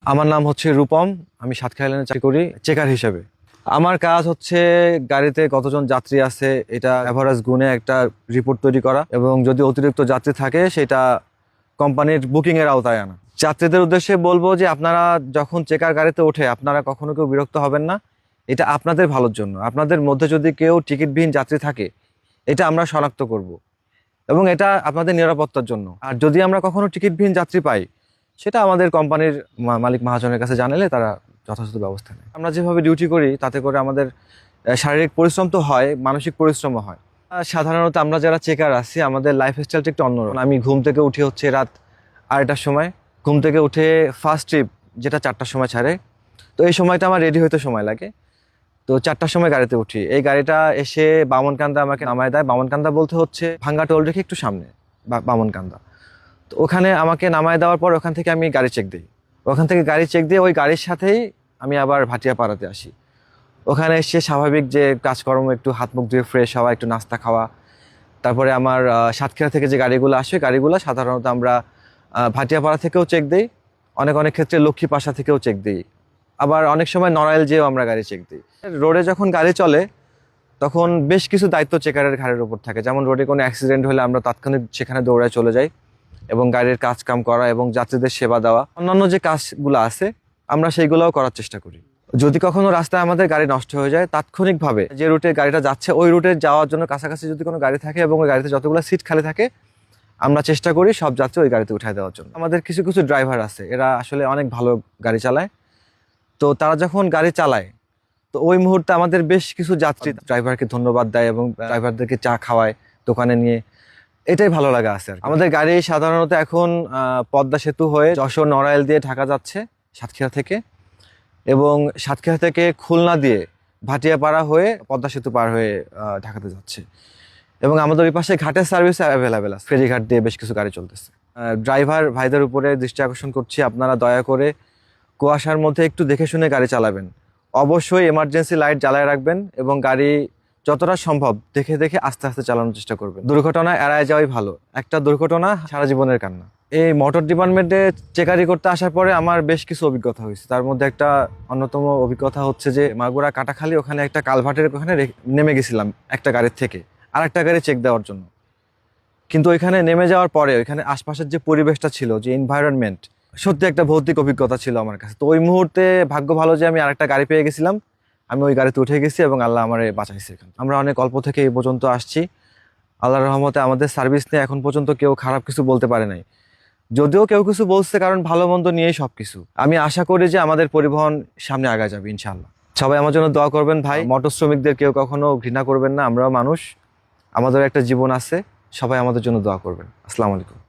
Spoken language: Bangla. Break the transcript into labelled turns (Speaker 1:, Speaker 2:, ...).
Speaker 1: আমার নাম হচ্ছে রূপম। আমি সাতক্ষীরা লাইনে চাকরি করি চেকার হিসেবে। আমার কাজ হচ্ছে গাড়িতে কতজন যাত্রী আছে এটা এভারেজ গুণে একটা রিপোর্ট তৈরি করা এবং যদি অতিরিক্ত যাত্রী থাকে সেটা কোম্পানির বুকিং এর আওতায় আনা। যাত্রীদের উদ্দেশ্যে বলবো যে আপনারা যখন চেকার গাড়িতে ওঠে আপনারা কখনো কেউ বিরক্ত হবেন না। এটা আপনাদের ভালোর জন্য। আপনাদের মধ্যে যদি কেউ টিকিটবিহীন যাত্রী থাকে এটা আমরা শনাক্ত করব এবং এটা আপনাদের নিরাপত্তার জন্য। আর যদি আমরা কখনো টিকিটবিহীন যাত্রী পাই সেটা আমাদের কোম্পানির মালিক মহাজনের কাছে জানালে তারা যথাযথ ব্যবস্থা নেয়। আমরা যেভাবে ডিউটি করি তাতে করে আমাদের শারীরিক পরিশ্রম তো হয়, মানসিক পরিশ্রমও হয়। সাধারণত আমরা যারা চেকার আছি আমাদের লাইফস্টাইলটা একটু অন্যরকম। আমি ঘুম থেকে উঠি হচ্ছে রাত 2:30টার সময়। ঘুম থেকে উঠে ফার্স্ট ট্রিপ যেটা 4টার সময় ছাড়ে, তো এই সময়টা আমার রেডি হইতে সময় লাগে। তো 4টার সময় গাড়িতে উঠি। এই গাড়িটা এসে বামনকান্দা আমাকে নামায় দেয়। বামনকান্দা বলতে হচ্ছে ভাঙ্গা টোল রেখে একটু সামনে বামনকান্দা। তো ওখানে আমাকে নামায় দেওয়ার পর ওখান থেকে আমি গাড়ি চেক দিই। ওখান থেকে গাড়ি চেক দিয়ে ওই গাড়ির সাথেই আমি আবার ভাটিয়াপাড়াতে আসি। ওখানে এসে স্বাভাবিক যে কাজকর্ম, একটু হাত মুখ ধুয়ে ফ্রেশ হওয়া, একটু নাস্তা খাওয়া। তারপরে আমার সাতক্ষীরা থেকে যে গাড়িগুলো আসে গাড়িগুলো সাধারণত আমরা ভাটিয়াপাড়া থেকেও চেক দিই, অনেক অনেক ক্ষেত্রে লক্ষ্মীপাশা থেকেও চেক দিই, আবার অনেক সময় নড়াইল যেও আমরা গাড়ি চেক দিই। রোডে যখন গাড়ি চলে তখন বেশ কিছু দায়িত্ব চেকারের ঘাড়ের উপর থাকে। যেমন রোডে কোনো অ্যাক্সিডেন্ট হলে আমরা তাৎক্ষণিক সেখানে দৌড়ায় চলে যাই এবং গাড়ির কাজ কাম করা এবং যাত্রীদের সেবা দেওয়া, অন্যান্য যে কাজগুলো আছে আমরা সেইগুলোও করার চেষ্টা করি। যদি কখনো রাস্তায় আমাদের গাড়ি নষ্ট হয়ে যায় তাৎক্ষণিকভাবে যে রুটে গাড়িটা যাচ্ছে ওই রুটে যাওয়ার জন্য কাছাকাছি যদি কোনো গাড়ি থাকে এবং ওই গাড়িতে যতগুলো সিট খালি থাকে আমরা চেষ্টা করি সব যাত্রী ওই গাড়িতে উঠায় দেওয়ার জন্য। আমাদের কিছু কিছু ড্রাইভার আছে, এরা আসলে অনেক ভালো গাড়ি চালায়। তো তারা যখন গাড়ি চালায় তো ওই মুহূর্তে আমাদের বেশ কিছু যাত্রী ড্রাইভারকে ধন্যবাদ দেয় এবং ড্রাইভারদেরকে চা খাওয়ায় দোকানে নিয়ে। এটাই ভালো লাগা আছে আর কি। আমাদের গাড়ি সাধারণত এখন পদ্মা সেতু হয়ে যশোর নড়াইল দিয়ে ঢাকা যাচ্ছে সাতক্ষীরা থেকে, এবং সাতক্ষীরা থেকে খুলনা দিয়ে ভাটিয়াপাড়া হয়ে পদ্মা সেতু পার হয়ে ঢাকাতে যাচ্ছে। এবং আমাদের ওই পাশে ঘাটের সার্ভিস অ্যাভেলেবেল আছে, ফেরিঘাট দিয়ে বেশ কিছু গাড়ি চলতেছে। ড্রাইভার ভাইদের উপরে দৃষ্টি আকর্ষণ করছি, আপনারা দয়া করে কুয়াশার মধ্যে একটু দেখে শুনে গাড়ি চালাবেন। অবশ্যই এমার্জেন্সি লাইট জ্বালায় রাখবেন এবং গাড়ি যতটা সম্ভব দেখে দেখে আস্তে আস্তে চালানোর চেষ্টা করবেন। দুর্ঘটনা এড়ায় যাওয়াই ভালো। একটা দুর্ঘটনা সারা জীবনের কান্না। এই মোটর ডিপার্টমেন্টে চেকারি করতে আসার পরে আমার বেশ কিছু অভিজ্ঞতা হয়েছে। তার মধ্যে একটা অন্যতম অভিজ্ঞতা হচ্ছে যে মাগুরা কাটাখালী ওখানে একটা কালভার্টের ওখানে নেমে গেছিলাম একটা গাড়ির থেকে আর একটা গাড়ি চেক দেওয়ার জন্য। কিন্তু ওইখানে নেমে যাওয়ার পরে ওইখানে আশপাশের যে পরিবেশটা ছিল, যে এনভায়রনমেন্ট, সত্যি একটা ভৌতিক অভিজ্ঞতা ছিল আমার কাছে। তো ওই মুহূর্তে ভাগ্য ভালো যে আমি আরেকটা গাড়ি পেয়ে গেছিলাম, আমি ওই গাড়িতে উঠে গেছি এবং আল্লাহ আমারে বাঁচাইছে। এখানে আমরা অনেক অল্প থেকে এই পর্যন্ত আসছি। আল্লাহর রহমতে আমাদের সার্ভিস নিয়ে এখন পর্যন্ত কেউ খারাপ কিছু বলতে পারে নাই। যদিও কেউ কিছু বলছে, কারণ ভালো মন্দ নিয়েই সবকিছু। আমি আশা করি যে আমাদের পরিবহন সামনে আগায় যাবে ইনশাআল্লাহ। সবাই আমার জন্য দোয়া করবেন ভাই। মোটর শ্রমিকদের কেউ কখনো ঘৃণা করবেন না, আমরাও মানুষ, আমাদের একটা জীবন আছে। সবাই আমাদের জন্য দোয়া করবেন। আসসালামু আলাইকুম।